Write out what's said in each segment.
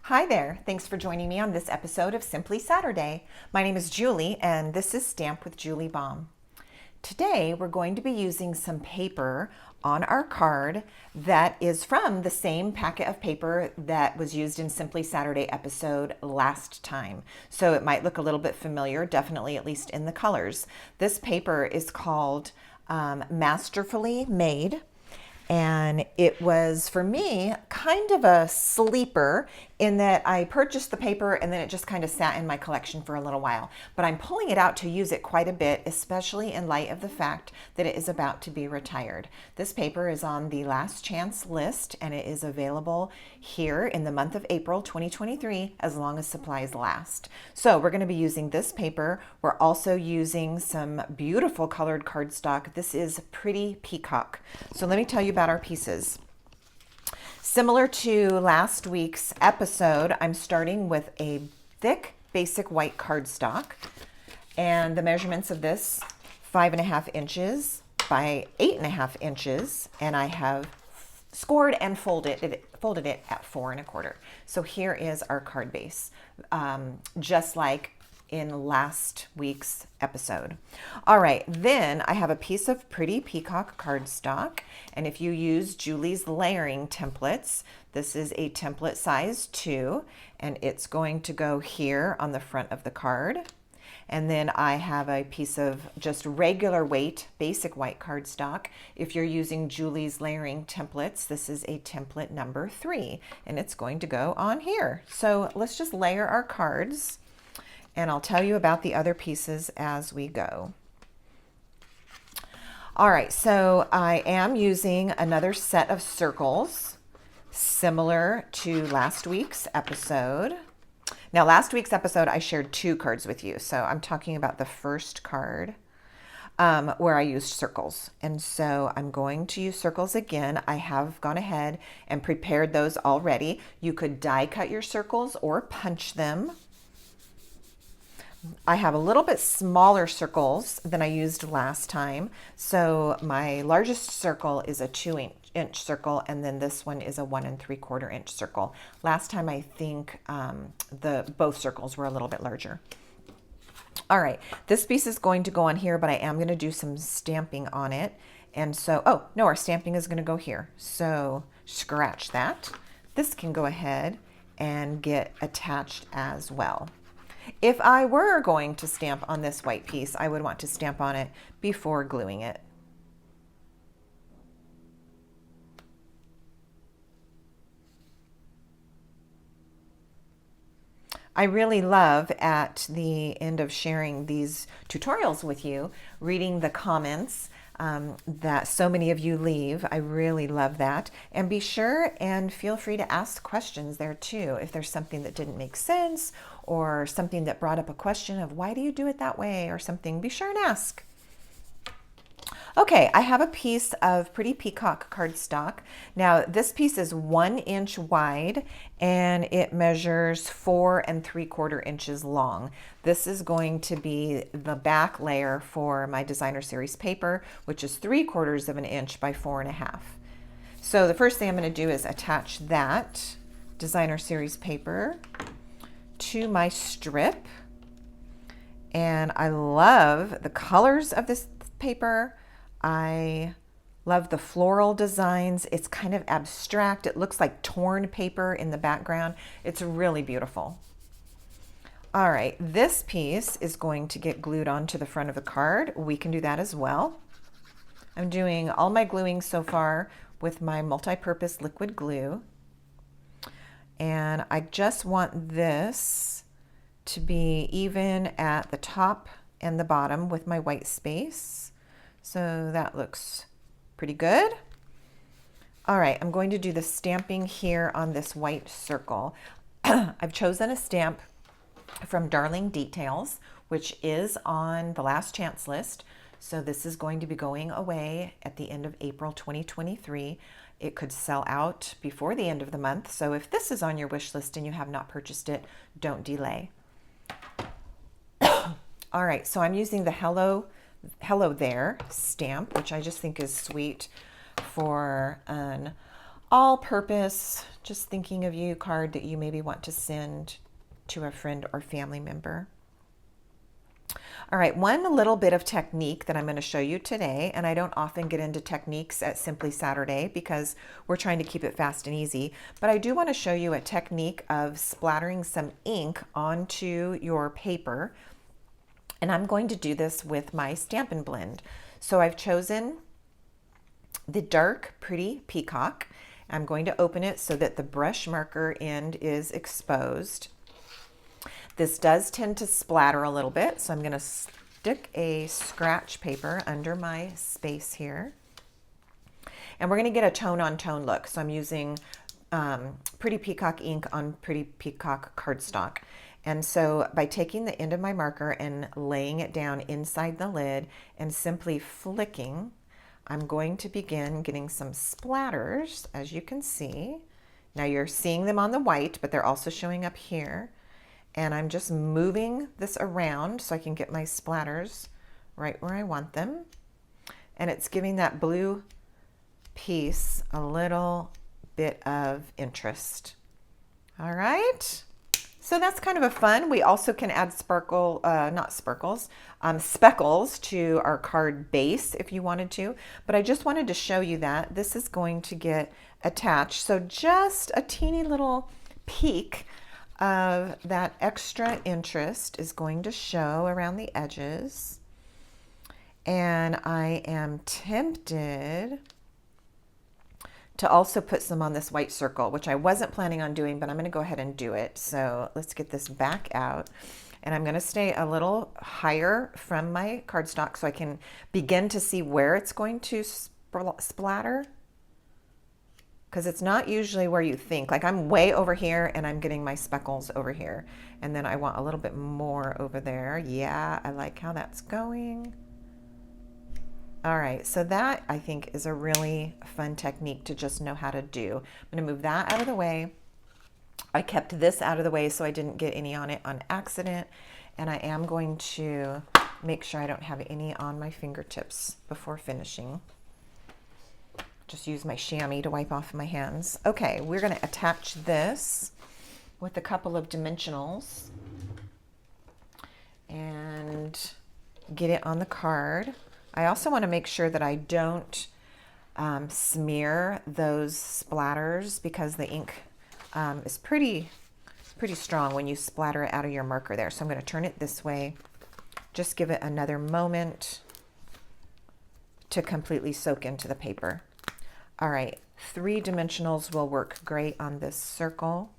Hi there. Thanks for joining me on this episode of Simply Saturday. My name is Julie and this is Stamp with Julie Baum. Today we're going to be using some paper on our card that is from the same packet of paper that was used in Simply Saturday episode last time. So it might look a little bit familiar, definitely at least in the colors. This paper is called Masterfully Made. And it was, for me, kind of a sleeper in that I purchased the paper and then it just kind of sat in my collection for a little while. But I'm pulling it out to use it quite a bit, especially in light of the fact that it is about to be retired. This paper is on the last chance list and it is available here in the month of April 2023 as long as supplies last. So we're going to be using this paper. We're also using some beautiful colored cardstock. This is Pretty Peacock. So let me tell you about our pieces. Similar to last week's episode, I'm starting with a thick basic white cardstock, and the measurements of this 5.5 inches by 8.5 inches, and I have scored and folded it at 4.25. So here is our card base, just like in last week's episode. All right, then I have a piece of Pretty Peacock cardstock, and if you use Julie's layering templates, this is a template size 2, and it's going to go here on the front of the card. And then I have a piece of just regular weight basic white cardstock. If you're using Julie's layering templates, this is a template number 3, and it's going to go on here. So let's just layer our cards, and I'll tell you about the other pieces as we go. All right, so I am using another set of circles similar to last week's episode. Now, last week's episode, I shared 2 cards with you. So I'm talking about the first card where I used circles. And so I'm going to use circles again. I have gone ahead and prepared those already. You could die cut your circles or punch them. I have a little bit smaller circles than I used last time. So my largest circle is a 2-inch circle, and then this one is a 1 3/4 inch circle. Last time I think both circles were a little bit larger. All right, this piece is going to go on here, but I am going to do some stamping on it. And so, oh no, our stamping is going to go here. So scratch that. This can go ahead and get attached as well. If I were going to stamp on this white piece, I would want to stamp on it before gluing it. I really love at the end of sharing these tutorials with you, reading the comments that so many of you leave. I really love that. And be sure and feel free to ask questions there too. If there's something that didn't make sense or something that brought up a question of why do you do it that way or something, be sure and ask. Okay, I have a piece of Pretty Peacock cardstock. Now this piece is 1 inch wide and it measures 4 3/4 inches long. This is going to be the back layer for my designer series paper, which is 3/4 of an inch by 4.5. So the first thing I'm going to do is attach that designer series paper to my strip. And I love the colors of this paper. I love the floral designs. It's kind of abstract. It looks like torn paper in the background. It's really beautiful. All right, this piece is going to get glued onto the front of the card. We can do that as well. I'm doing all my gluing so far with my multi-purpose liquid glue. And I just want this to be even at the top and the bottom with my white space. So that looks pretty good. All right, I'm going to do the stamping here on this white circle. I've chosen a stamp from Darling Details, which is on the last chance list. So this is going to be going away at the end of April 2023. It could sell out before the end of the month. So if this is on your wish list and you have not purchased it, don't delay. All right, so I'm using the Hello There stamp, which I just think is sweet for an all-purpose, just thinking of you card that you maybe want to send to a friend or family member. All right, one little bit of technique that I'm going to show you today, and I don't often get into techniques at Simply Saturday because we're trying to keep it fast and easy, but I do want to show you a technique of splattering some ink onto your paper, and I'm going to do this with my Stampin' Blend. So I've chosen the dark, pretty Peacock. I'm going to open it so that the brush marker end is exposed. This does tend to splatter a little bit, so I'm going to stick a scratch paper under my space here. And we're going to get a tone-on-tone look. So I'm using Pretty Peacock ink on Pretty Peacock cardstock. And so by taking the end of my marker and laying it down inside the lid and simply flicking, I'm going to begin getting some splatters, as you can see. Now you're seeing them on the white, but they're also showing up here. And I'm just moving this around so I can get my splatters right where I want them. And it's giving that blue piece a little bit of interest. All right. So that's kind of a fun. We also can add speckles to our card base if you wanted to. But I just wanted to show you that this is going to get attached. So just a teeny little peek of that extra interest is going to show around the edges. And I am tempted to also put some on this white circle, which I wasn't planning on doing, but I'm going to go ahead and do it. So let's get this back out. And I'm going to stay a little higher from my cardstock so I can begin to see where it's going to splatter. Because it's not usually where you think. Like I'm way over here and I'm getting my speckles over here. And then I want a little bit more over there. Yeah, I like how that's going. All right, so that I think is a really fun technique to just know how to do. I'm going to move that out of the way. I kept this out of the way so I didn't get any on it on accident. And I am going to make sure I don't have any on my fingertips before finishing. Just use my chamois to wipe off my hands. Okay, we're going to attach this with a couple of dimensionals and get it on the card. I also want to make sure that I don't smear those splatters because the ink is pretty strong when you splatter it out of your marker there. So I'm going to turn it this way. Just give it another moment to completely soak into the paper. All right, 3 dimensionals will work great on this circle.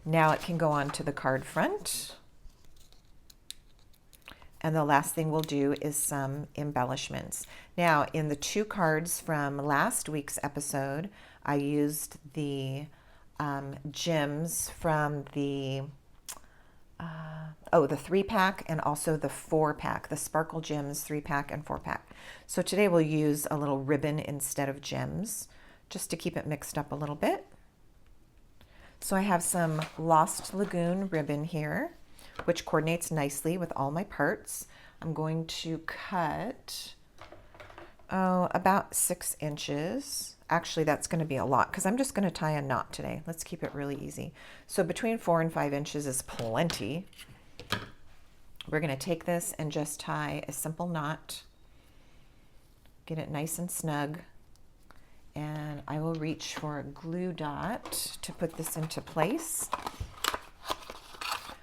Now it can go on to the card front. And the last thing we'll do is some embellishments. Now, in the 2 cards from last week's episode, I used the gems from the 3-pack and also the 4-pack, the Sparkle Gems 3-pack and 4-pack. So today we'll use a little ribbon instead of gems, just to keep it mixed up a little bit. So I have some Lost Lagoon ribbon here, which coordinates nicely with all my parts. I'm going to cut about 6 inches. Actually, that's going to be a lot because I'm just going to tie a knot today. Let's keep it really easy. So between 4 and 5 inches is plenty. We're going to take this and just tie a simple knot. Get it nice and snug. And I will reach for a glue dot to put this into place.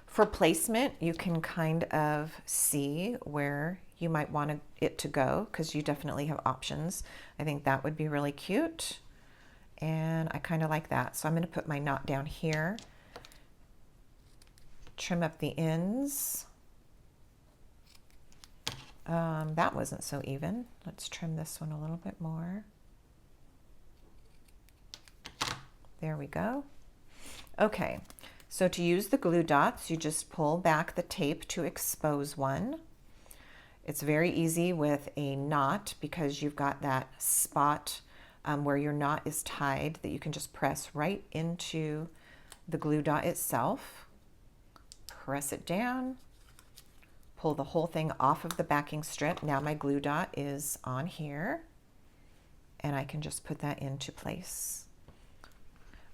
For placement, you can kind of see where you might want it to go because you definitely have options. I think that would be really cute. And I kind of like that. So I'm going to put my knot down here. Trim up the ends. That wasn't so even. Let's trim this one a little bit more. There we go. Okay, so to use the glue dots, you just pull back the tape to expose one. It's very easy with a knot because you've got that spot where your knot is tied that you can just press right into the glue dot itself. Press it down. Pull the whole thing off of the backing strip. Now my glue dot is on here. and I can just put that into place.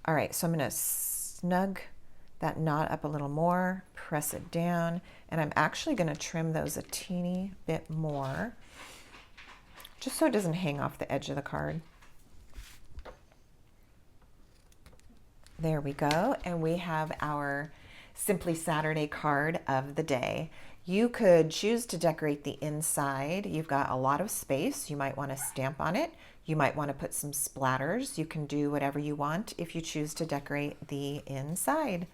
All right, so I'm going to snug that knot up a little more, press it down, and I'm actually going to trim those a teeny bit more, just so it doesn't hang off the edge of the card. There we go, and we have our Simply Saturday card of the day. You could choose to decorate the inside. You've got a lot of space. You might want to stamp on it. You might want to put some splatters. You can do whatever you want if you choose to decorate the inside.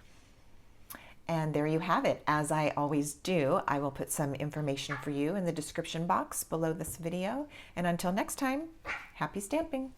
And there you have it. As I always do, I will put some information for you in the description box below this video. And until next time, happy stamping.